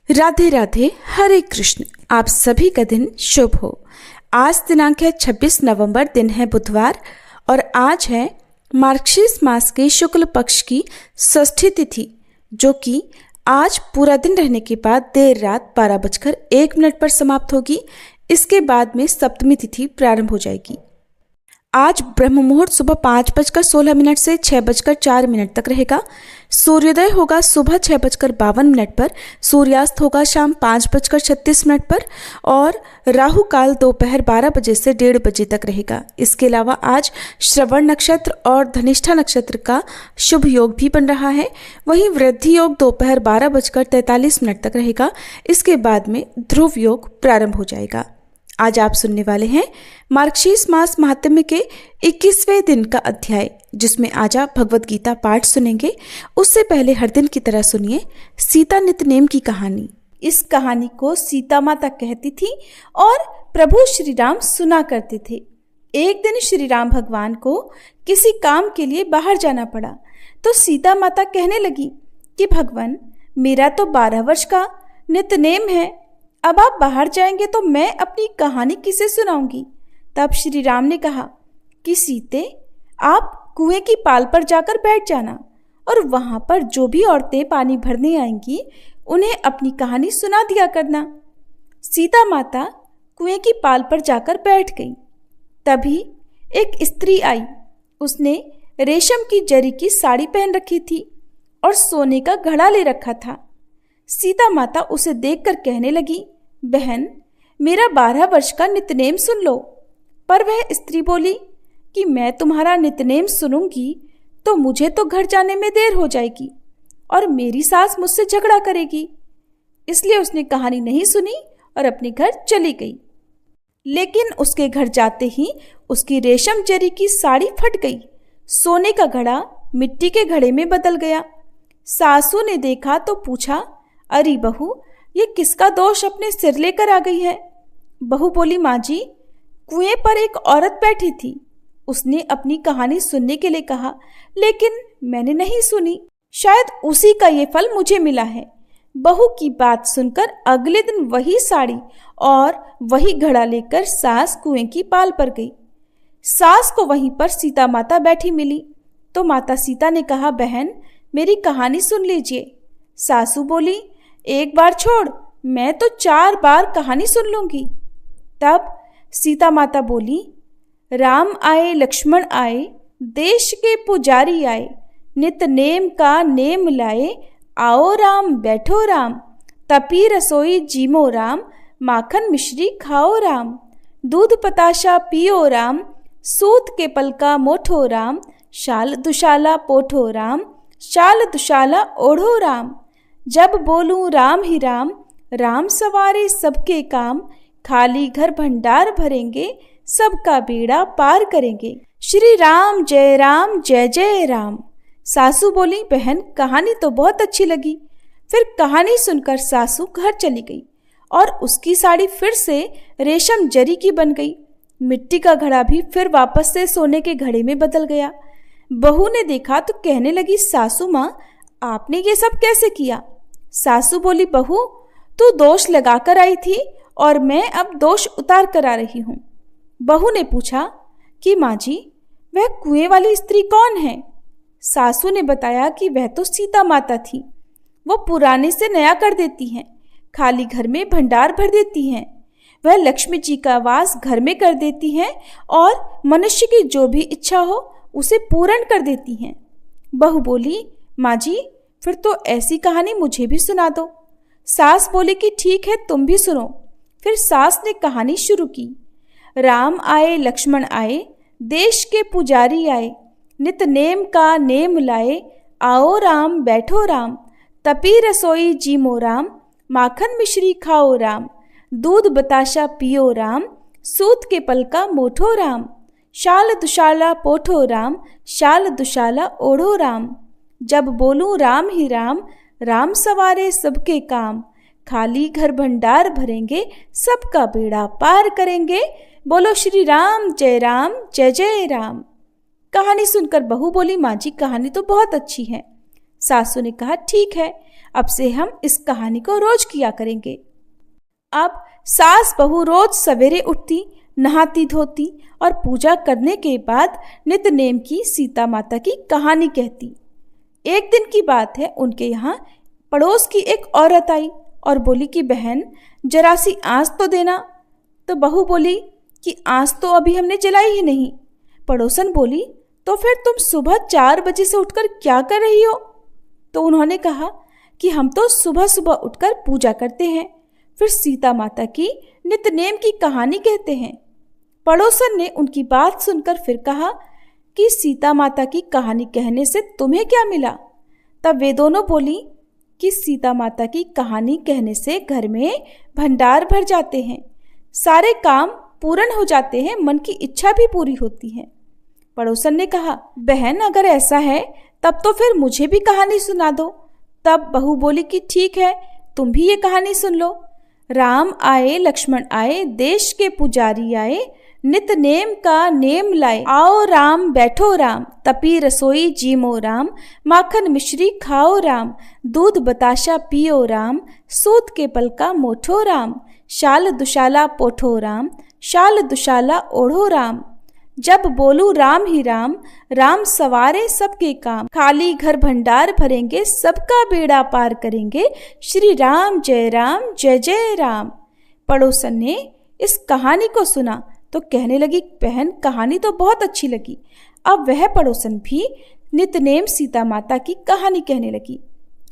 राधे राधे, हरे कृष्ण। आप सभी का दिन शुभ हो। आज दिनांक है 26 नवंबर, दिन है बुधवार और आज है मार्गशीर्ष मास के शुक्ल पक्ष की षष्ठी तिथि, जो कि आज पूरा दिन रहने के बाद देर रात 12:01 पर समाप्त होगी। इसके बाद में सप्तमी तिथि प्रारंभ हो जाएगी। आज ब्रह्म मुहूर्त सुबह 5:16 से 6:04 तक रहेगा। सूर्योदय होगा सुबह 6:52 पर, सूर्यास्त होगा शाम 5:36 पर और राहु काल दोपहर 12 बजे से 1:30 बजे तक रहेगा। इसके अलावा आज श्रवण नक्षत्र और धनिष्ठा नक्षत्र का शुभ योग भी बन रहा है। वहीं वृद्धि योग दोपहर 12:43 तक रहेगा। इसके बाद में ध्रुव योग प्रारंभ हो जाएगा। आज आप सुनने वाले हैं मार्गशीर्ष मास महात्म्य के 21वें दिन का अध्याय, जिसमें आज आप भगवत गीता पाठ सुनेंगे। उससे पहले हर दिन की तरह सुनिए सीता नितनेम की कहानी। इस कहानी को सीता माता कहती थी और प्रभु श्री राम सुना करते थे। एक दिन श्री राम भगवान को किसी काम के लिए बाहर जाना पड़ा, तो सीता माता कहने लगी कि भगवान, मेरा तो 12 वर्ष का नितनेम है, अब आप बाहर जाएंगे तो मैं अपनी कहानी किसे सुनाऊंगी। तब श्री राम ने कहा कि सीते, आप कुएं की पाल पर जाकर बैठ जाना और वहां पर जो भी औरतें पानी भरने आएंगी उन्हें अपनी कहानी सुना दिया करना। सीता माता कुएं की पाल पर जाकर बैठ गई। तभी एक स्त्री आई। उसने रेशम की जरी की साड़ी पहन रखी थी और सोने का घड़ा ले रखा था। सीता माता उसे देखकर कहने लगी, बहन, मेरा 12 वर्ष का नितनेम सुन लो। पर वह स्त्री बोली कि मैं तुम्हारा नितनेम सुनूंगी तो मुझे तो घर जाने में देर हो जाएगी और मेरी सास मुझसे झगड़ा करेगी। इसलिए उसने कहानी नहीं सुनी और अपने घर चली गई। लेकिन उसके घर जाते ही उसकी रेशम जरी की साड़ी फट गई। सोने का घड़ा मिट्टी के घड़े में बदल गया। सासू ने देखा तो पूछा, अरे बहू, ये किसका दोष अपने सिर लेकर आ गई है। बहू बोली, माँ जी, कुएं पर एक औरत बैठी थी। उसने अपनी कहानी सुनने के लिए कहा, लेकिन मैंने नहीं सुनी। शायद उसी का ये फल मुझे मिला है। बहू की बात सुनकर अगले दिन वही साड़ी और वही घड़ा लेकर सास कुएं की पाल पर गई। सास को वहीं पर सीता माता बैठी मिली तो माता सीता ने कहा, बहन, मेरी कहानी सुन लीजिए। सासू बोली, एक बार छोड़, मैं तो 4 बार कहानी सुन लूंगी। तब सीता माता बोली, राम आए लक्ष्मण आए, देश के पुजारी आए, नित नेम का नेम लाए, आओ राम बैठो राम, तपी रसोई जीमो राम, माखन मिश्री खाओ राम, दूध पताशा पियो राम, सूत के पलका मोठो राम, शाल दुशाला पोठो राम, शाल दुशाला ओढ़ो राम। जब बोलूं राम ही राम, राम सवारे सबके काम, खाली घर भंडार भरेंगे, सबका बेड़ा पार करेंगे। श्री राम जय जय राम। सासू बोली, बहन, कहानी तो बहुत अच्छी लगी। फिर कहानी सुनकर सासू घर चली गई और उसकी साड़ी फिर से रेशम जरी की बन गई। मिट्टी का घड़ा भी फिर वापस से सोने के घड़े में बदल गया। बहू ने देखा तो कहने लगी, सासू माँ, आपने ये सब कैसे किया। सासू बोली, बहू, तू दोष लगाकर आई थी और मैं अब दोष उतार कर आ रही हूँ। बहू ने पूछा कि माँ जी, वह कुएं वाली स्त्री कौन है। सासू ने बताया कि वह तो सीता माता थी। वो पुराने से नया कर देती हैं, खाली घर में भंडार भर देती हैं। वह लक्ष्मी जी का वास घर में कर देती हैं और मनुष्य की जो भी इच्छा हो उसे पूर्ण कर देती हैं। बहू बोली, माँ जी, फिर तो ऐसी कहानी मुझे भी सुना दो। सास बोली कि ठीक है, तुम भी सुनो। फिर सास ने कहानी शुरू की। राम आए लक्ष्मण आए, देश के पुजारी आए, नित नेम का नेम लाए, आओ राम बैठो राम, तपी रसोई जीमो राम, माखन मिश्री खाओ राम, दूध बताशा पियो राम, सूत के पलका मोठो राम, शाल दुशाला पोठो राम, शाल दुशाला ओढ़ो राम। जब बोलूं राम ही राम, राम सवारे सबके काम, खाली घर भंडार भरेंगे, सबका बेड़ा पार करेंगे। बोलो श्री राम जय जय राम। कहानी सुनकर बहू बोली, माँ जी, कहानी तो बहुत अच्छी है। सासू ने कहा, ठीक है, अब से हम इस कहानी को रोज किया करेंगे। अब सास बहू रोज सवेरे उठती, नहाती धोती और पूजा करने के बाद नित्य नेम की सीता माता की कहानी कहती। एक दिन की बात है, उनके यहाँ पड़ोस की एक औरत आई और बोली कि बहन जरा सी आँच तो देना। तो बहू बोली कि आँच तो अभी हमने जलाई ही नहीं। पड़ोसन बोली तो फिर तुम सुबह 4 बजे से उठकर क्या कर रही हो? तो उन्होंने कहा कि हम तो सुबह सुबह उठकर पूजा करते हैं, फिर सीता माता की नित्य नेम की कहानी कहते हैं। पड़ोसन ने उनकी बात सुनकर फिर कहा कि सीता माता की कहानी कहने से तुम्हें क्या मिला? तब वे दोनों बोली कि सीता माता की कहानी कहने से घर में भंडार भर जाते हैं, सारे काम पूर्ण हो जाते हैं, मन की इच्छा भी पूरी होती है। पड़ोसन ने कहा बहन अगर ऐसा है तब तो फिर मुझे भी कहानी सुना दो। तब बहू बोली कि ठीक है, तुम भी ये कहानी सुन लो। राम आए लक्ष्मण आए, देश के पुजारी आए, नित नेम का नेम लाए। आओ राम बैठो राम, तपी रसोई जीमो राम, माखन मिश्री खाओ राम, दूध बताशा पियो राम, सूत के पल का मोठो राम, शाल दुशाला पोठो राम, शाल दुशाला ओढ़ो राम। जब बोलू राम ही राम, राम सवारे सबके काम, खाली घर भंडार भरेंगे, सबका बेड़ा पार करेंगे, श्री राम जय जय राम। पड़ोसन ने इस कहानी को सुना तो कहने लगी बहन कहानी तो बहुत अच्छी लगी। अब वह पड़ोसन भी नित्य नेम सीता माता की कहानी कहने लगी।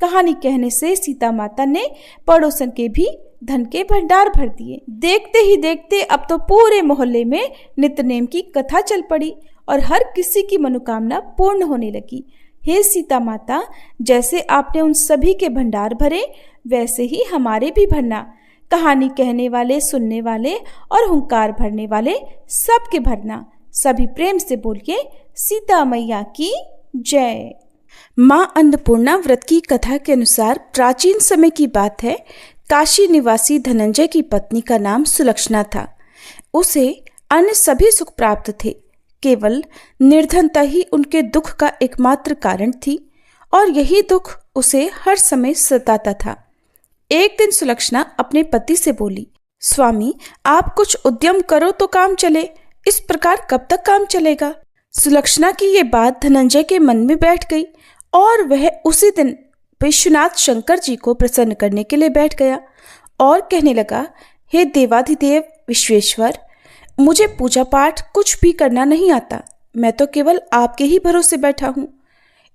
कहानी कहने से सीता माता ने पड़ोसन के भी धन के भंडार भर दिए। देखते ही देखते अब तो पूरे मोहल्ले में नित्य नेम की कथा चल पड़ी और हर किसी की मनोकामना पूर्ण होने लगी। हे सीता माता, जैसे आपने उन सभी के भंडार भरे वैसे ही हमारे भी भरना। कहानी कहने वाले, सुनने वाले और हुंकार भरने वाले सबके भरना। सभी प्रेम से बोलिए सीता मैया की जय। मां अन्नपूर्णा व्रत की कथा के अनुसार प्राचीन समय की बात है। काशी निवासी धनंजय की पत्नी का नाम सुलक्षणा था। उसे अन्य सभी सुख प्राप्त थे, केवल निर्धनता ही उनके दुख का एकमात्र कारण थी और यही दुख उसे हर समय सताता था। एक दिन सुलक्षणा अपने पति से बोली, स्वामी आप कुछ उद्यम करो तो काम चले, इस प्रकार कब तक काम चलेगा? सुलक्षणा की ये बात धनंजय के मन में बैठ गई और वह उसी दिन विश्वनाथ शंकर जी को प्रसन्न करने के लिए बैठ गया और कहने लगा, हे देवाधिदेव विश्वेश्वर, मुझे पूजा पाठ कुछ भी करना नहीं आता, मैं तो केवल आपके ही भरोसे बैठा हूँ।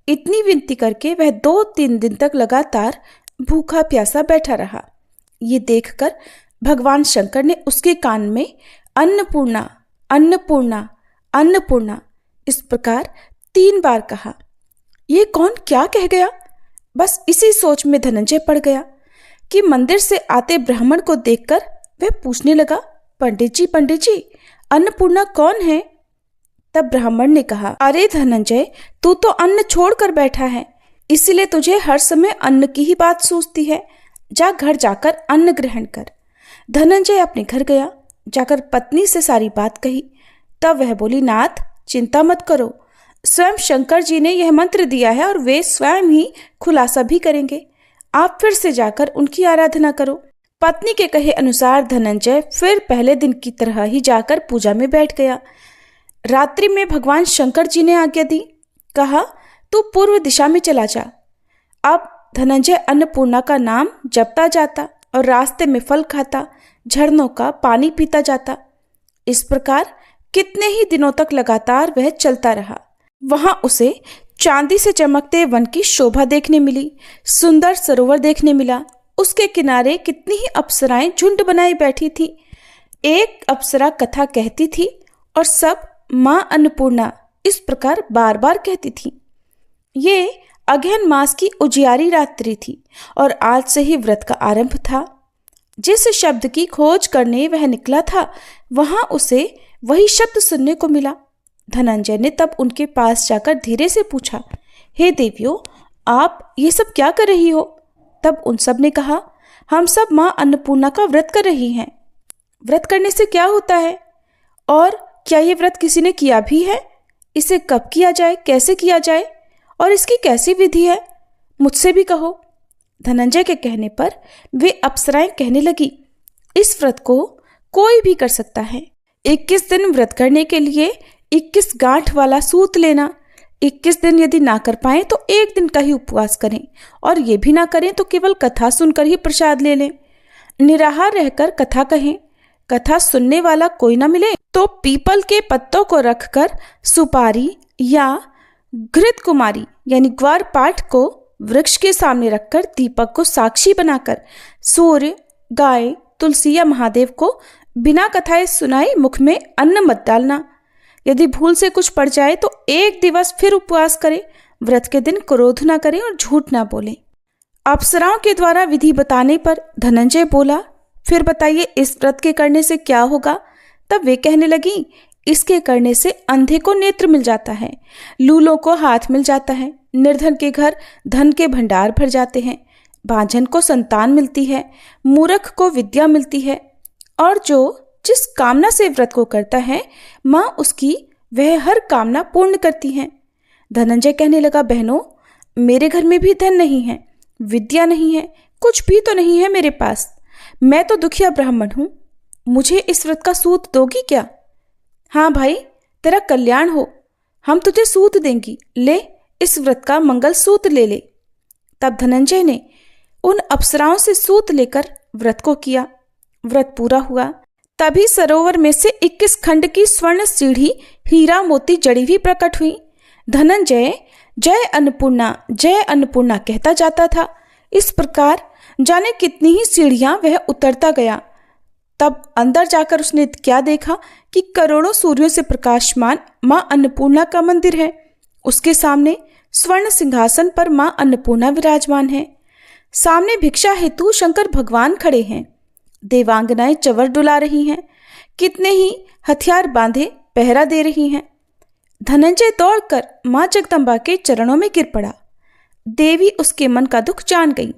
इतनी विनती करके वह 2-3 दिन तक लगातार भूखा प्यासा बैठा रहा। ये देखकर भगवान शंकर ने उसके कान में अन्नपूर्णा अन्नपूर्णा अन्नपूर्णा इस प्रकार 3 बार कहा। ये कौन क्या कह गया? बस इसी सोच में धनंजय पड़ गया कि मंदिर से आते ब्राह्मण को देखकर वह पूछने लगा, पंडित जी अन्नपूर्णा कौन है? तब ब्राह्मण ने कहा, अरे धनंजय, तू तो अन्न छोड़कर बैठा है, इसलिए तुझे हर समय अन्न की ही बात सूझती है। जा घर जाकर अन्न ग्रहण कर। धनंजय अपने घर गया, जाकर पत्नी से सारी बात कही। तब वह बोली, नाथ चिंता मत करो, स्वयं शंकर जी ने यह मंत्र दिया है और वे स्वयं ही खुलासा भी करेंगे। आप फिर से जाकर उनकी आराधना करो। पत्नी के कहे अनुसार धनंजय फिर पहले दिन की तरह ही जाकर पूजा में बैठ गया। रात्रि में भगवान शंकर जी ने आज्ञा दी, कहा तू पूर्व दिशा में चला जा। अब धनंजय अन्नपूर्णा का नाम जपता जाता और रास्ते में फल खाता, झरनों का पानी पीता जाता। इस प्रकार कितने ही दिनों तक लगातार वह चलता रहा। वहां उसे चांदी से चमकते वन की शोभा देखने मिली, सुंदर सरोवर देखने मिला। उसके किनारे कितनी ही अप्सराएं झुंड बनाई बैठी थी। एक अप्सरा कथा कहती थी और सब मां अन्नपूर्णा इस प्रकार बार बार कहती थी। ये अगहन मास की उजियारी रात्रि थी और आज से ही व्रत का आरंभ था। जिस शब्द की खोज करने वह निकला था, वहां उसे वही शब्द सुनने को मिला। धनंजय ने तब उनके पास जाकर धीरे से पूछा, हे देवियों, आप ये सब क्या कर रही हो? तब उन सब ने कहा, हम सब मां अन्नपूर्णा का व्रत कर रही हैं। व्रत करने से क्या होता है और क्या ये व्रत किसी ने किया भी है? इसे कब किया जाए, कैसे किया जाए और इसकी कैसी विधि है? मुझसे भी कहो। धनंजय के कहने पर वे अप्सराएं कहने लगी, इस व्रत को कोई भी कर सकता है। 21 दिन व्रत करने के लिए 21 गांठ वाला सूत लेना। 21 दिन यदि ना कर पाए तो 1 दिन का ही उपवास करें, और ये भी ना करें तो केवल कथा सुनकर ही प्रसाद ले लें। निराहार रहकर कथा कहें। कथा सुनने वाला कोई ना मिले तो पीपल के पत्तों को रखकर सुपारी या घृत कुमारी यानी ग्वार पाठ को वृक्ष के सामने रखकर दीपक को साक्षी बनाकर सूर्य, गाय, तुलसी या महादेव को बिना कथाएं सुनाए मुख में अन्न मत डालना। यदि भूल से कुछ पड़ जाए तो 1 दिवस फिर उपवास करें। व्रत के दिन क्रोध ना करें और झूठ ना बोलें। अप्सराओं के द्वारा विधि बताने पर धनंजय बोला, फिर बताइए इस व्रत के करने से क्या होगा? तब वे कहने लगी, इसके करने से अंधे को नेत्र मिल जाता है, लूलों को हाथ मिल जाता है, निर्धन के घर धन के भंडार भर जाते हैं, बांझन को संतान मिलती है, मूर्ख को विद्या मिलती है, और जो जिस कामना से व्रत को करता है माँ उसकी वह हर कामना पूर्ण करती है। धनंजय कहने लगा, बहनों, मेरे घर में भी धन नहीं है, विद्या नहीं है, कुछ भी तो नहीं है मेरे पास। मैं तो दुखिया ब्राह्मण हूँ, मुझे इस व्रत का सूत दोगी क्या? हाँ भाई, तेरा कल्याण हो, हम तुझे सूत देंगी, ले इस व्रत का मंगल सूत ले ले। तब धनंजय ने उन अप्सराओं से सूत लेकर व्रत को किया। व्रत पूरा हुआ। तभी सरोवर में से 21 खंड की स्वर्ण सीढ़ी हीरा मोती जड़ी हुई प्रकट हुई। धनंजय जय अन्नपूर्णा कहता जाता था। इस प्रकार जाने कितनी ही सीढ़ियां वह उतरता गया। तब अंदर जाकर उसने क्या देखा कि करोड़ों सूर्यों से प्रकाशमान मां अन्नपूर्णा का मंदिर है। उसके सामने स्वर्ण सिंहासन पर मां अन्नपूर्णा विराजमान है। सामने भिक्षा हेतु शंकर भगवान खड़े हैं। देवांगनाएं चवर डुला रही हैं। कितने ही हथियार बांधे पहरा दे रही हैं। धनंजय दौड़कर मां जगदम्बा के चरणों में गिर पड़ा। देवी उसके मन का दुख जान गई।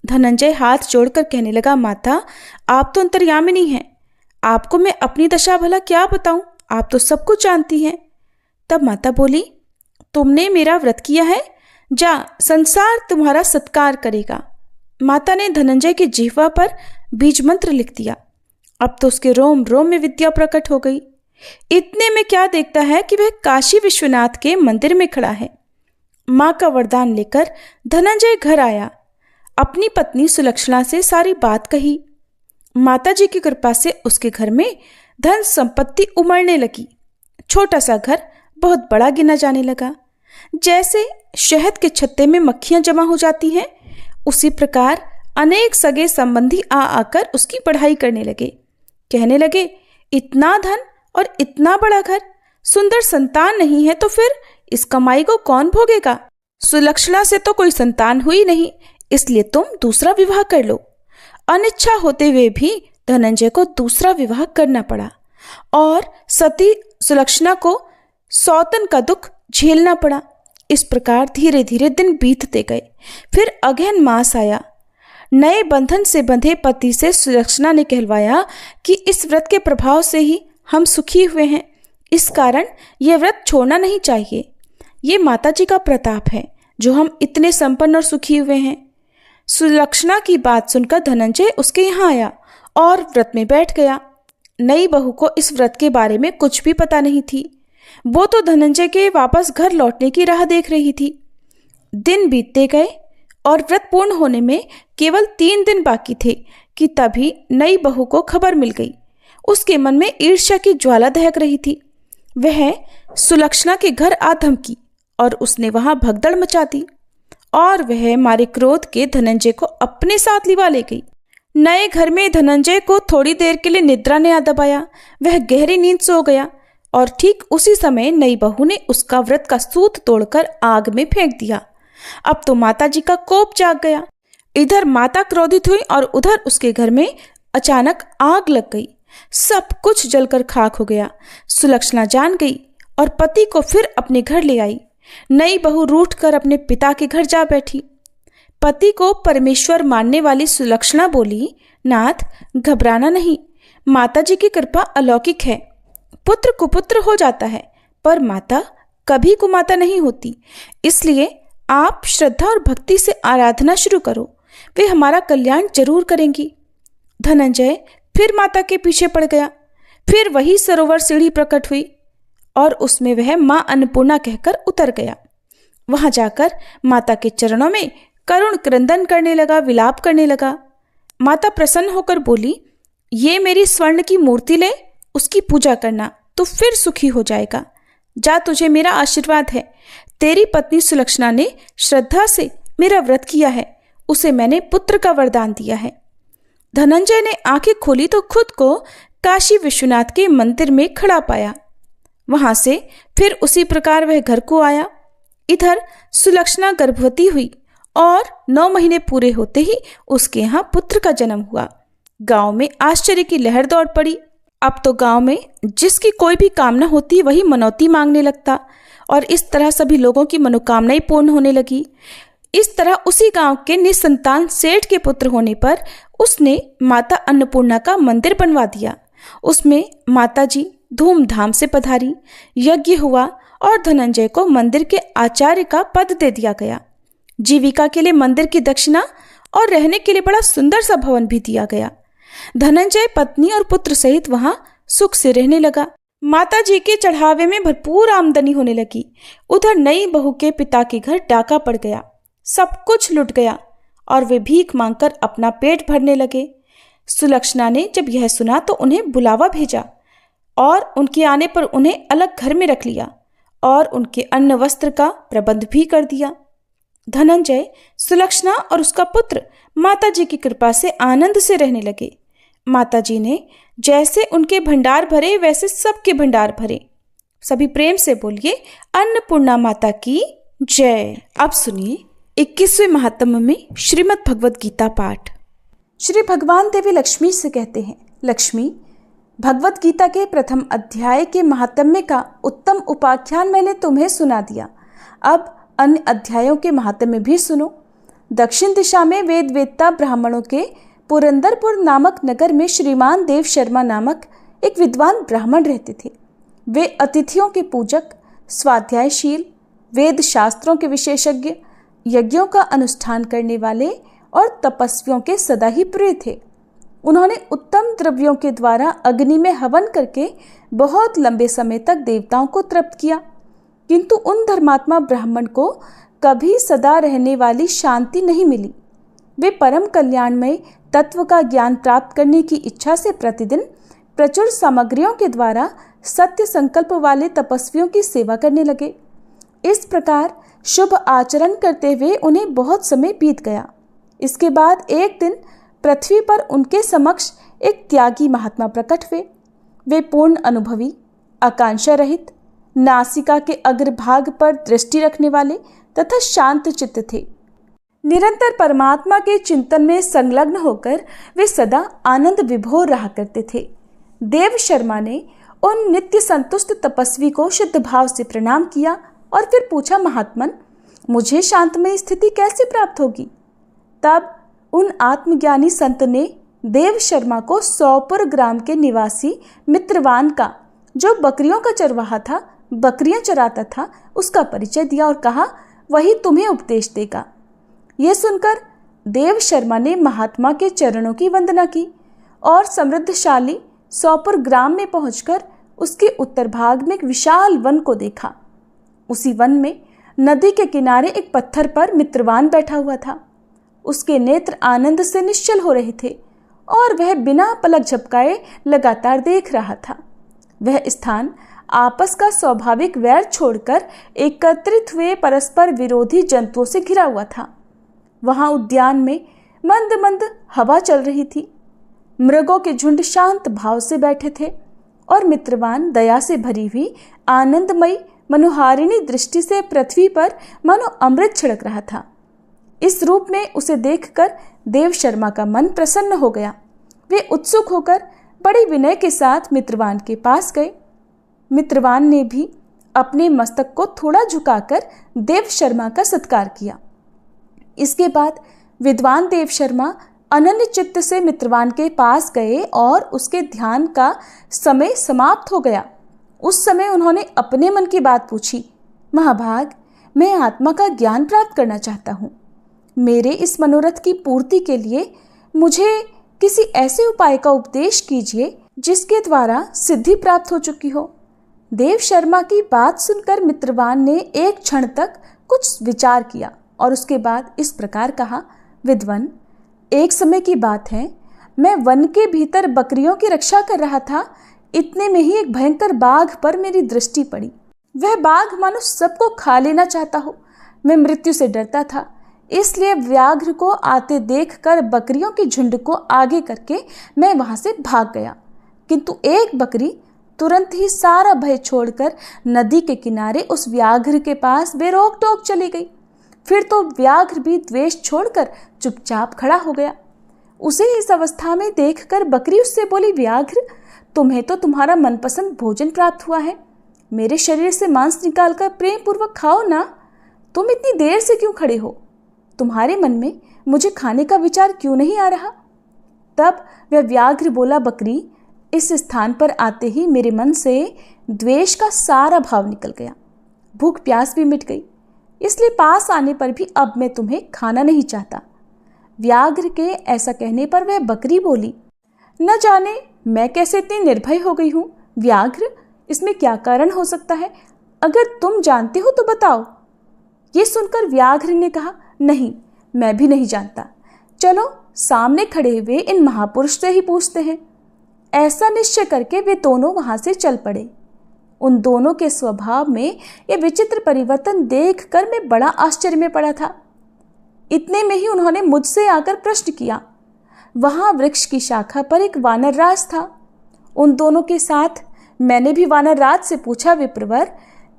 धनंजय हाथ जोड़कर कहने लगा, माता, आप तो अंतर्यामिनी हैं, आपको मैं अपनी दशा भला क्या बताऊं, आप तो सब कुछ जानती हैं। तब माता बोली, तुमने मेरा व्रत किया है, जा, संसार तुम्हारा सत्कार करेगा। माता ने धनंजय की जिह्वा पर बीज मंत्र लिख दिया। अब तो उसके रोम रोम में विद्या प्रकट हो गई। इतने में क्या देखता है कि वह काशी विश्वनाथ के मंदिर में खड़ा है। मां का वरदान लेकर धनंजय घर आया। अपनी पत्नी सुलक्षणा से सारी बात कही। माता जी की कृपा से उसके घर में धन संपत्ति उमड़ने लगी। छोटा सा घर बहुत बड़ा गिना जाने लगा। जैसे शहद के छत्ते में मक्खियां जमा हो जाती हैं, उसी प्रकार अनेक सगे संबंधी आकर उसकी पढ़ाई करने लगे। कहने लगे, इतना धन और इतना बड़ा घर, सुंदर संतान नहीं है तो फिर इस कमाई को कौन भोगेगा? सुलक्षणा से तो कोई संतान हुई नहीं, इसलिए तुम दूसरा विवाह कर लो। अनिच्छा होते हुए भी धनंजय को दूसरा विवाह करना पड़ा और सती सुलक्षणा को सौतन का दुख झेलना पड़ा। इस प्रकार धीरे धीरे दिन बीतते गए। फिर अगहन मास आया। नए बंधन से बंधे पति से सुलक्षणा ने कहलवाया कि इस व्रत के प्रभाव से ही हम सुखी हुए हैं, इस कारण यह व्रत छोड़ना नहीं चाहिए। ये माता जी का प्रताप है जो हम इतने संपन्न और सुखी हुए हैं। सुलक्षणा की बात सुनकर धनंजय उसके यहाँ आया और व्रत में बैठ गया। नई बहू को इस व्रत के बारे में कुछ भी पता नहीं थी। वो तो धनंजय के वापस घर लौटने की राह देख रही थी। दिन बीतते गए और व्रत पूर्ण होने में केवल 3 दिन बाकी थे कि तभी नई बहू को खबर मिल गई। उसके मन में ईर्ष्या की ज्वाला दहक रही थी। वह सुलक्षणा के घर आ धमकी और उसने वहां भगदड़ मचा दी और वह मारे क्रोध के धनंजय को अपने साथ लिवा ले गई। नए घर में धनंजय को थोड़ी देर के लिए निद्रा ने आ दबाया। वह गहरी नींद सो गया और ठीक उसी समय नई बहू ने उसका व्रत का सूत तोड़कर आग में फेंक दिया। अब तो माता जी का कोप जाग गया। इधर माता क्रोधित हुई और उधर उसके घर में अचानक आग लग गई। सब कुछ जलकर खाक हो गया। सुलक्षणा जान गई और पति को फिर अपने घर ले आई। नई बहू रूठकर अपने पिता के घर जा बैठी। पति को परमेश्वर मानने वाली सुलक्षणा बोली, नाथ, घबराना नहीं, माता जी की कृपा अलौकिक है। पुत्र कुपुत्र हो जाता है पर माता कभी कुमाता नहीं होती। इसलिए आप श्रद्धा और भक्ति से आराधना शुरू करो। वे हमारा कल्याण जरूर करेंगी। धनंजय फिर माता के पीछे पड़ गया। फिर वही सरोवर सीढ़ी प्रकट हुई और उसमें वह मां अन्नपूर्णा कहकर उतर गया। वहां जाकर माता के चरणों में करुण क्रंदन करने लगा, विलाप करने लगा। माता प्रसन्न होकर बोली, ये मेरी स्वर्ण की मूर्ति ले, उसकी पूजा करना तो फिर सुखी हो जाएगा। जा, तुझे मेरा आशीर्वाद है। तेरी पत्नी सुलक्षणा ने श्रद्धा से मेरा व्रत किया है, उसे मैंने पुत्र का वरदान दिया है। धनंजय ने आंखें खोली तो खुद को काशी विश्वनाथ के मंदिर में खड़ा पाया। वहां से फिर उसी प्रकार वह घर को आया। इधर सुलक्षणा गर्भवती हुई और 9 महीने पूरे होते ही उसके यहाँ पुत्र का जन्म हुआ। गांव में आश्चर्य की लहर दौड़ पड़ी। अब तो गांव में जिसकी कोई भी कामना होती वही मनौती मांगने लगता और इस तरह सभी लोगों की मनोकामनाएं पूर्ण होने लगी। इस तरह उसी गांव के निसंतान सेठ के पुत्र होने पर उसने माता अन्नपूर्णा का मंदिर बनवा दिया। उसमें माता जी धूमधाम से पधारी, यज्ञ हुआ और धनंजय को मंदिर के आचार्य का पद दे दिया गया। जीविका के लिए मंदिर की दक्षिणा और रहने के लिए बड़ा सुंदर सा भवन भी दिया गया। धनंजय पत्नी और पुत्र सहित वहां सुख से रहने लगा। माता जी के चढ़ावे में भरपूर आमदनी होने लगी। उधर नई बहू के पिता के घर डाका पड़ गया, सब कुछ लुट गया और वे भीख मांगकर अपना पेट भरने लगे। सुलक्षणा ने जब यह सुना तो उन्हें बुलावा भेजा और उनके आने पर उन्हें अलग घर में रख लिया और उनके अन्न वस्त्र का प्रबंध भी कर दिया। धनंजय, सुलक्षणा और उसका पुत्र माता जी की कृपा से आनंद से रहने लगे। माता जी ने जैसे उनके भंडार भरे वैसे सबके भंडार भरे। सभी प्रेम से बोलिए, अन्नपूर्णा माता की जय। अब सुनिए 21वें महात्म्य में श्रीमद् भगवद गीता पाठ। श्री भगवान देवी लक्ष्मी से कहते हैं, लक्ष्मी, भगवद गीता के प्रथम अध्याय के महात्म्य का उत्तम उपाख्यान मैंने तुम्हें सुना दिया। अब अन्य अध्यायों के महात्म्य भी सुनो। दक्षिण दिशा में वेद वेदता ब्राह्मणों के पुरंदरपुर नामक नगर में श्रीमान देव शर्मा नामक एक विद्वान ब्राह्मण रहते थे। वे अतिथियों के पूजक, स्वाध्यायशील, वेद शास्त्रों के विशेषज्ञ, यज्ञों का अनुष्ठान करने वाले और तपस्वियों के सदा ही प्रिय थे। उन्होंने उत्तम द्रव्यों के द्वारा अग्नि में हवन करके बहुत लंबे समय तक देवताओं को तृप्त किया, किंतु उन धर्मात्मा ब्राह्मण को कभी सदा रहने वाली शांति नहीं मिली। वे परम कल्याणमय तत्व का ज्ञान प्राप्त करने की इच्छा से प्रतिदिन प्रचुर सामग्रियों के द्वारा सत्य संकल्प वाले तपस्वियों की सेवा करने लगे। इस प्रकार शुभ आचरण करते हुए उन्हें बहुत समय बीत गया। इसके बाद एक दिन पृथ्वी पर उनके समक्ष एक त्यागी महात्मा प्रकट हुए। वे पूर्ण अनुभवी, आकांक्षा रहित, नासिका के अग्रभाग पर दृष्टि रखने वाले तथा शांत चित्त थे। निरंतर परमात्मा के चिंतन में संलग्न होकर वे सदा आनंद विभोर रहा करते थे। देव शर्मा ने उन नित्य संतुष्ट तपस्वी को शुद्ध भाव से प्रणाम किया और फिर पूछा, महात्मन, मुझे शांतमय स्थिति कैसे प्राप्त होगी? तब उन आत्मज्ञानी संत ने देव शर्मा को सौपुर ग्राम के निवासी मित्रवान का, जो बकरियों का चरवाहा था, बकरियां चराता था, उसका परिचय दिया और कहा, वही तुम्हें उपदेश देगा। यह सुनकर देव शर्मा ने महात्मा के चरणों की वंदना की और समृद्धशाली सौपुर ग्राम में पहुंचकर उसके उत्तर भाग में एक विशाल वन को देखा। उसी वन में नदी के किनारे एक पत्थर पर मित्रवान बैठा हुआ था। उसके नेत्र आनंद से निश्चल हो रहे थे और वह बिना पलक झपकाए लगातार देख रहा था। वह स्थान आपस का स्वाभाविक वैर छोड़कर एकत्रित हुए परस्पर विरोधी जंतुओं से घिरा हुआ था। वहां उद्यान में मंद मंद हवा चल रही थी। मृगों के झुंड शांत भाव से बैठे थे और मित्रवान दया से भरी हुई आनंदमयी मनोहारिणी दृष्टि से पृथ्वी पर मानो अमृत छिड़क रहा था। इस रूप में उसे देखकर देव शर्मा का मन प्रसन्न हो गया। वे उत्सुक होकर बड़े विनय के साथ मित्रवान के पास गए। मित्रवान ने भी अपने मस्तक को थोड़ा झुकाकर देव शर्मा का सत्कार किया। इसके बाद विद्वान देव शर्मा अनन्य चित्त से मित्रवान के पास गए और उसके ध्यान का समय समाप्त हो गया। उस समय उन्होंने अपने मन की बात पूछी, महाभाग, मैं आत्मा का ज्ञान प्राप्त करना चाहता हूँ। मेरे इस मनोरथ की पूर्ति के लिए मुझे किसी ऐसे उपाय का उपदेश कीजिए जिसके द्वारा सिद्धि प्राप्त हो चुकी हो। देव शर्मा की बात सुनकर मित्रवान ने एक क्षण तक कुछ विचार किया और उसके बाद इस प्रकार कहा, विद्वन, एक समय की बात है, मैं वन के भीतर बकरियों की रक्षा कर रहा था। इतने में ही एक भयंकर बाघ पर मेरी दृष्टि पड़ी। वह बाघ मानो सबको खा लेना चाहता हो। मैं मृत्यु से डरता था, इसलिए व्याघ्र को आते देखकर बकरियों के झुंड को आगे करके मैं वहां से भाग गया। किंतु एक बकरी तुरंत ही सारा भय छोड़कर नदी के किनारे उस व्याघ्र के पास बेरोक टोक चली गई। फिर तो व्याघ्र भी द्वेष छोड़कर चुपचाप खड़ा हो गया। उसे इस अवस्था में देखकर बकरी उससे बोली, व्याघ्र, तुम्हें तो तुम्हारा मनपसंद भोजन प्राप्त हुआ है। मेरे शरीर से मांस निकालकर प्रेम पूर्वक खाओ ना। तुम इतनी देर से क्यों खड़े हो? तुम्हारे मन में मुझे खाने का विचार क्यों नहीं आ रहा? तब वह व्याघ्र बोला, बकरी, इस स्थान पर आते ही मेरे मन से द्वेष का सारा भाव निकल गया। भूख प्यास भी मिट गई, इसलिए पास आने पर भी अब मैं तुम्हें खाना नहीं चाहता। व्याघ्र के ऐसा कहने पर वह बकरी बोली, न जाने मैं कैसे इतनी निर्भय हो गई हूँ। व्याघ्र, इसमें क्या कारण हो सकता है? अगर तुम जानते हो तो बताओ। ये सुनकर व्याघ्र ने कहा, नहीं, मैं भी नहीं जानता। चलो सामने खड़े हुए इन महापुरुष से ही पूछते हैं। ऐसा निश्चय करके वे दोनों वहां से चल पड़े। उन दोनों के स्वभाव में ये विचित्र परिवर्तन देखकर मैं बड़ा आश्चर्य में पड़ा था। इतने में ही उन्होंने मुझसे आकर प्रश्न किया। वहां वृक्ष की शाखा पर एक वानरराज था। उन दोनों के साथ मैंने भी वानरराज से पूछा, विप्रवर।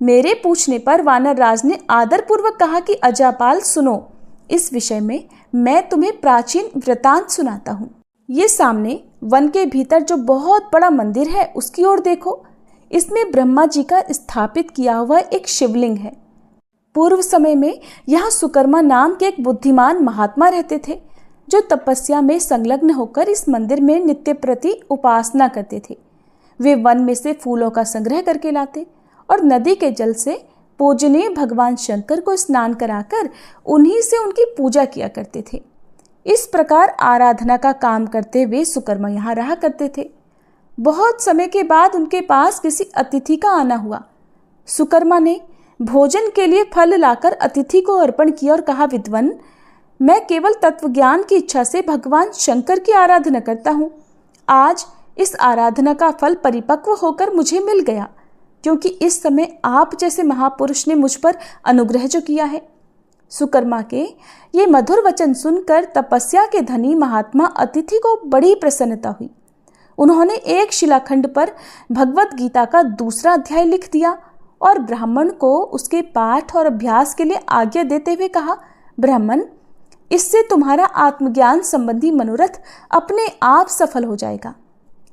मेरे पूछने पर वानरराज ने आदरपूर्वक कहा कि अजापाल, सुनो, इस विषय में मैं तुम्हें प्राचीन वृतांत सुनाता हूँ। ये सामने वन के भीतर जो बहुत बड़ा मंदिर है उसकी ओर देखो। इसमें ब्रह्मा जी का स्थापित किया हुआ एक शिवलिंग है। पूर्व समय में यहाँ सुकर्मा नाम के एक बुद्धिमान महात्मा रहते थे, जो तपस्या में संलग्न होकर इस मंदिर में नित्य प्रति उपासना करते थे। वे वन में से फूलों का संग्रह करके लाते और नदी के जल से पूजनीय भगवान शंकर को स्नान कराकर उन्हीं से उनकी पूजा किया करते थे। इस प्रकार आराधना का काम करते हुए सुकर्मा यहाँ रहा करते थे। बहुत समय के बाद उनके पास किसी अतिथि का आना हुआ। सुकर्मा ने भोजन के लिए फल लाकर अतिथि को अर्पण किया और कहा, विद्वन, मैं केवल तत्वज्ञान की इच्छा से भगवान शंकर की आराधना करता हूँ। आज इस आराधना का फल परिपक्व होकर मुझे मिल गया, क्योंकि इस समय आप जैसे महापुरुष ने मुझ पर अनुग्रह जो किया है। सुकर्मा के ये मधुर वचन सुनकर तपस्या के धनी महात्मा अतिथि को बड़ी प्रसन्नता हुई। उन्होंने एक शिलाखंड पर भगवत गीता का दूसरा अध्याय लिख दिया और ब्राह्मण को उसके पाठ और अभ्यास के लिए आज्ञा देते हुए कहा, ब्राह्मण, इससे तुम्हारा आत्मज्ञान संबंधी मनोरथ अपने आप सफल हो जाएगा।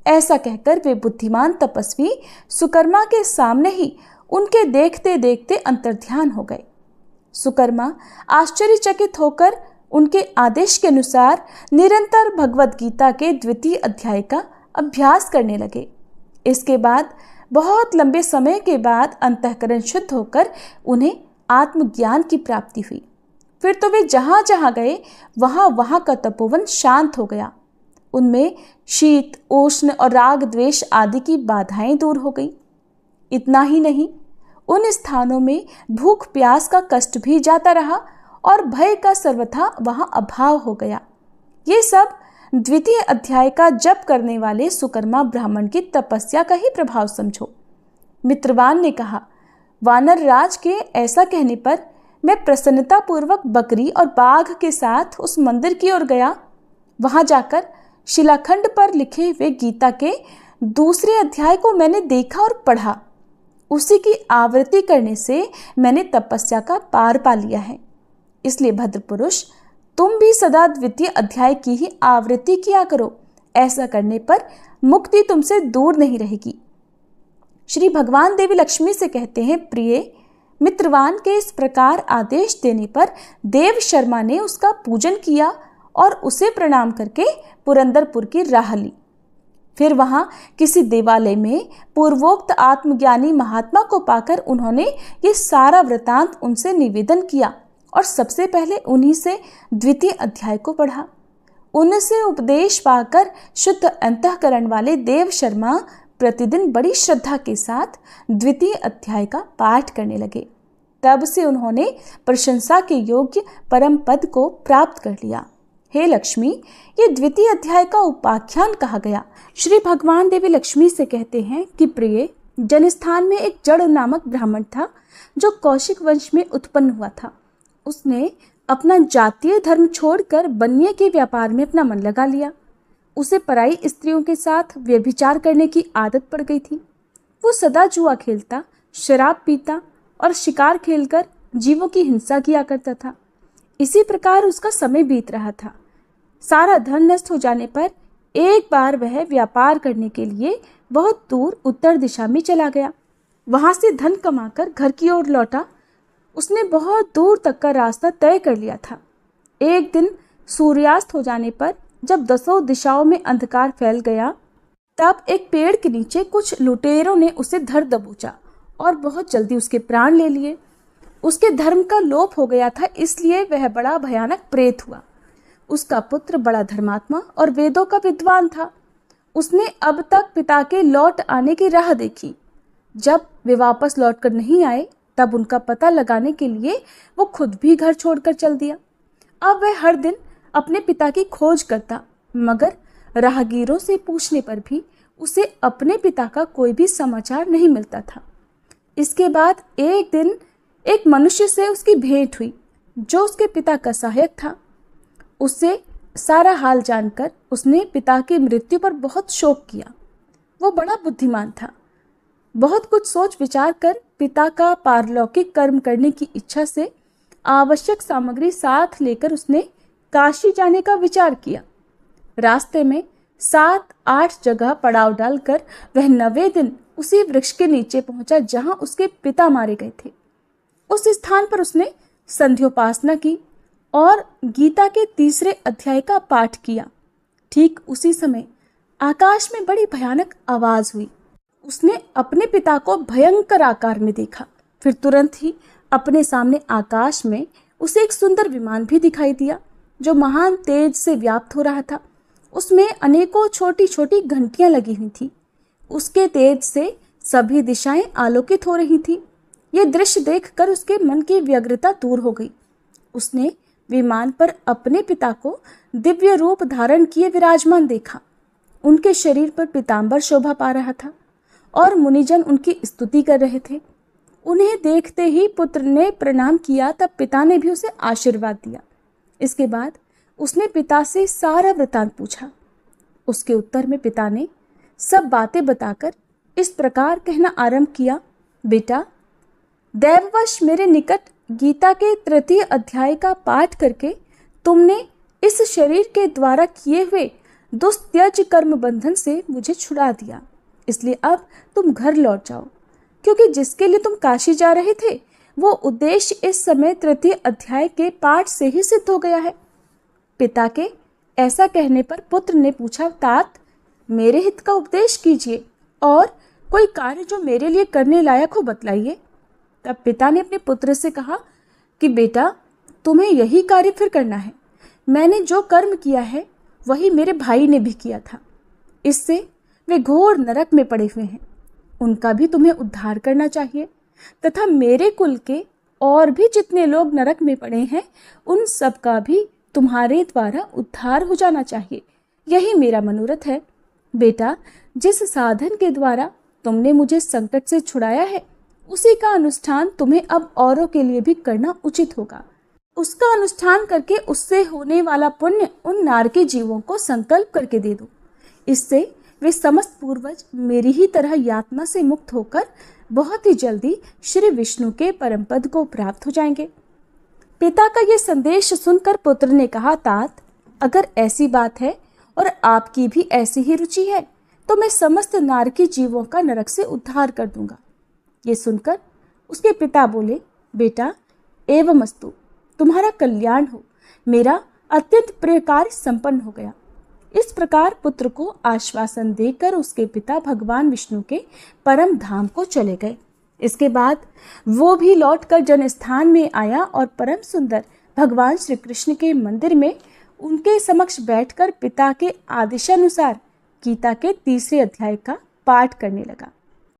ऐसा कहकर वे बुद्धिमान तपस्वी सुकर्मा के सामने ही उनके देखते देखते अंतर्ध्यान हो गए। सुकर्मा आश्चर्यचकित होकर उनके आदेश के अनुसार निरंतर भगवत गीता के द्वितीय अध्याय का अभ्यास करने लगे। इसके बाद बहुत लंबे समय के बाद अंतःकरण शुद्ध होकर उन्हें आत्मज्ञान की प्राप्ति हुई। फिर तो वे जहाँ जहाँ गए वहाँ का तपोवन शांत हो गया। उनमें शीत, उष्ण और राग द्वेष आदि की बाधाएं दूर हो गई। इतना ही नहीं, उन स्थानों में भूख प्यास का कष्ट भी जाता रहा और भय का सर्वथा वहां अभाव हो गया। ये सब द्वितीय अध्याय का जप करने वाले सुकर्मा ब्राह्मण की तपस्या का ही प्रभाव समझो। मित्रवान ने कहा, वानर राज के ऐसा कहने पर मैं प्रसन्नता पूर्वक बकरी और बाघ के साथ उस मंदिर की ओर गया। वहां जाकर शिलाखंड पर लिखे हुए गीता के दूसरे अध्याय को मैंने देखा और पढ़ा। उसी की आवृत्ति करने से मैंने तपस्या का पार पा लिया है। इसलिए भद्र पुरुष, तुम भी सदा द्वितीय अध्याय की ही आवृत्ति किया करो। ऐसा करने पर मुक्ति तुमसे दूर नहीं रहेगी। श्री भगवान देवी लक्ष्मी से कहते हैं, प्रिय, मित्रवान के इस प्रकार आदेश देने पर देव शर्मा ने उसका पूजन किया और उसे प्रणाम करके पुरंदरपुर की राह ली। फिर वहां किसी देवालय में पूर्वोक्त आत्मज्ञानी महात्मा को पाकर उन्होंने ये सारा वृतांत उनसे निवेदन किया और सबसे पहले उन्हीं से द्वितीय अध्याय को पढ़ा। उनसे उपदेश पाकर शुद्ध अंतःकरण वाले देव शर्मा प्रतिदिन बड़ी श्रद्धा के साथ द्वितीय अध्याय का पाठ करने लगे। तब से उन्होंने प्रशंसा के योग्य परम पद को प्राप्त कर लिया। हे लक्ष्मी, ये द्वितीय अध्याय का उपाख्यान कहा गया। श्री भगवान देवी लक्ष्मी से कहते हैं कि प्रिय, जनस्थान में एक जड़ नामक ब्राह्मण था जो कौशिक वंश में उत्पन्न हुआ था। उसने अपना जातीय धर्म छोड़कर बनिए के व्यापार में अपना मन लगा लिया। उसे पराई स्त्रियों के साथ व्यभिचार करने की आदत पड़ गई थी। वो सदा जुआ खेलता, शराब पीता और शिकार खेलकर जीवों की हिंसा किया करता था। इसी प्रकार उसका समय बीत रहा था। सारा धन नष्ट हो जाने पर एक बार वह व्यापार करने के लिए बहुत दूर उत्तर दिशा में चला गया। वहां से धन कमाकर घर की ओर लौटा। उसने बहुत दूर तक का रास्ता तय कर लिया था। एक दिन सूर्यास्त हो जाने पर जब दसों दिशाओं में अंधकार फैल गया, तब एक पेड़ के नीचे कुछ लुटेरों ने उसे धर दबोचा और बहुत जल्दी उसके प्राण ले लिए। उसके धर्म का लोप हो गया था, इसलिए वह बड़ा भयानक प्रेत हुआ। उसका पुत्र बड़ा धर्मात्मा और वेदों का विद्वान था। उसने अब तक पिता के लौट आने की राह देखी। जब वे वापस लौटकर नहीं आए, तब उनका पता लगाने के लिए वो खुद भी घर छोड़कर चल दिया। अब वह हर दिन अपने पिता की खोज करता, मगर राहगीरों से पूछने पर भी उसे अपने पिता का कोई भी समाचार नहीं मिलता था। इसके बाद एक दिन एक मनुष्य से उसकी भेंट हुई जो उसके पिता का सहायक था। उससे सारा हाल जानकर उसने पिता की मृत्यु पर बहुत शोक किया। वो बड़ा बुद्धिमान था। बहुत कुछ सोच विचार कर पिता का पारलौकिक कर्म करने की इच्छा से आवश्यक सामग्री साथ लेकर उसने काशी जाने का विचार किया। रास्ते में 7-8 जगह पड़ाव डालकर वह 9वें दिन उसी वृक्ष के नीचे पहुंचा जहां उसके पिता मारे गए थे। उस स्थान पर उसने संध्योपासना की और गीता के 3 अध्याय का पाठ किया। ठीक उसी समय आकाश में बड़ी भयानक आवाज हुई। उसने अपने पिता को भयंकर आकार में देखा। फिर तुरंत ही अपने सामने आकाश में उसे एक सुंदर विमान भी दिखाई दिया जो महान तेज से व्याप्त हो रहा था। उसमें अनेकों छोटी छोटी घंटियां लगी हुई थी। उसके तेज से सभी दिशाएं आलोकित हो रही थी। यह दृश्य देखकर उसके मन की व्यग्रता दूर हो गई। उसने विमान पर अपने पिता को दिव्य रूप धारण किए विराजमान देखा। उनके शरीर पर पीतांबर शोभा पा रहा था और मुनिजन उनकी स्तुति कर रहे थे। उन्हें देखते ही पुत्र ने प्रणाम किया। तब पिता ने भी उसे आशीर्वाद दिया। इसके बाद उसने पिता से सारा वृतांत पूछा। उसके उत्तर में पिता ने सब बातें बताकर इस प्रकार कहना आरंभ किया, बेटा, दैववश मेरे निकट गीता के 3 अध्याय का पाठ करके तुमने इस शरीर के द्वारा किए हुए दुस्त्यज कर्म बंधन से मुझे छुड़ा दिया। इसलिए अब तुम घर लौट जाओ, क्योंकि जिसके लिए तुम काशी जा रहे थे वो उद्देश्य इस समय 3 अध्याय के पाठ से ही सिद्ध हो गया है। पिता के ऐसा कहने पर पुत्र ने पूछा, तात, मेरे हित का उपदेश कीजिए और कोई कार्य जो मेरे लिए करने लायक हो बतलाइए। तब पिता ने अपने पुत्र से कहा कि बेटा, तुम्हें यही कार्य फिर करना है। मैंने जो कर्म किया है वही मेरे भाई ने भी किया था। इससे वे घोर नरक में पड़े हुए हैं। उनका भी तुम्हें उद्धार करना चाहिए तथा मेरे कुल के और भी जितने लोग नरक में पड़े हैं उन सब का भी तुम्हारे द्वारा उद्धार हो जाना चाहिए। यही मेरा मनोरथ है। बेटा, जिस साधन के द्वारा तुमने मुझे संकट से छुड़ाया है उसी का अनुष्ठान तुम्हें अब औरों के लिए भी करना उचित होगा। उसका अनुष्ठान करके उससे होने वाला पुण्य उन नारकी जीवों को संकल्प करके दे दो। इससे वे समस्त पूर्वज मेरी ही तरह यातना से मुक्त होकर बहुत ही जल्दी श्री विष्णु के परम पद को प्राप्त हो जाएंगे। पिता का यह संदेश सुनकर पुत्र ने कहा, तात, अगर ऐसी बात है और आपकी भी ऐसी ही रुचि है तो मैं समस्त नारकी जीवों का नरक से उद्धार कर दूंगा। ये सुनकर उसके पिता बोले, बेटा, एवमस्तु, तुम्हारा कल्याण हो। मेरा अत्यंत प्रिय कार्य संपन्न हो गया। इस प्रकार पुत्र को आश्वासन देकर उसके पिता भगवान विष्णु के परम धाम को चले गए। इसके बाद वो भी लौटकर जनस्थान में आया और परम सुंदर भगवान श्री कृष्ण के मंदिर में उनके समक्ष बैठकर पिता के आदेशानुसार गीता के 3 अध्याय का पाठ करने लगा।